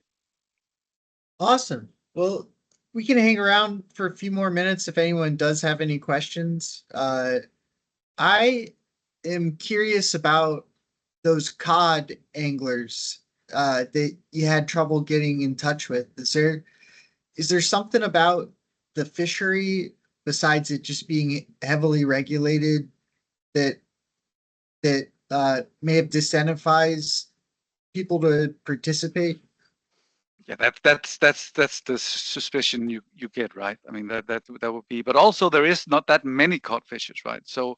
Awesome. Well, we can hang around for a few more minutes if anyone does have any questions. I am curious about those cod anglers that you had trouble getting in touch with. Is there something about the fishery besides it just being heavily regulated that may have disincentivized people to participate? Yeah, that's the suspicion you get, right? I mean, that would be, but also there is not that many cod fishers, right? So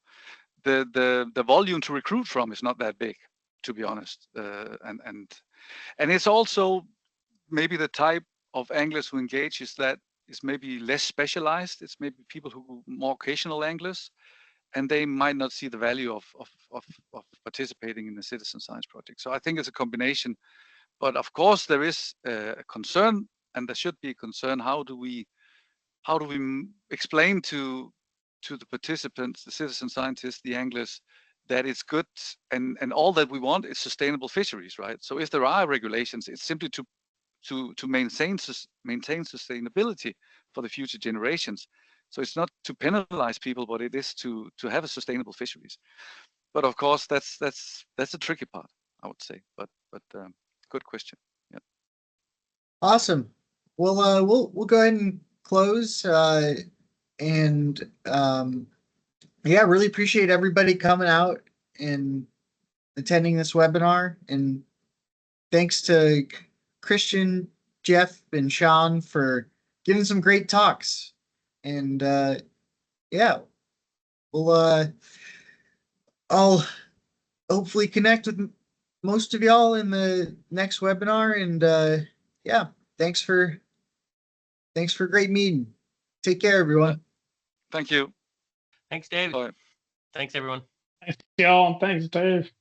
the volume to recruit from is not that big, to be honest. And it's also maybe the type of anglers who engage is maybe less specialized. It's maybe people who more occasional anglers, and they might not see the value of participating in the citizen science project. So I think it's a combination. But of course, there is a concern, and there should be a concern. How do we explain to the participants, the citizen scientists, the anglers, that it's good and all that we want is sustainable fisheries, right? So if there are regulations, it's simply to maintain sustainability for the future generations. So it's not to penalize people, but it is to have a sustainable fisheries. But of course, that's the tricky part, I would say. But good question. Yeah. Awesome. Well, we'll go ahead and close. Yeah, really appreciate everybody coming out and attending this webinar. And thanks to Christian, Jeff, and Sean for giving some great talks. And yeah, I'll hopefully connect with most of y'all in the next webinar. And yeah, thanks for a great meeting. Take care, everyone. Thank you. Thanks, Dave. Bye. Thanks, everyone. Thanks, y'all. Thanks, Dave.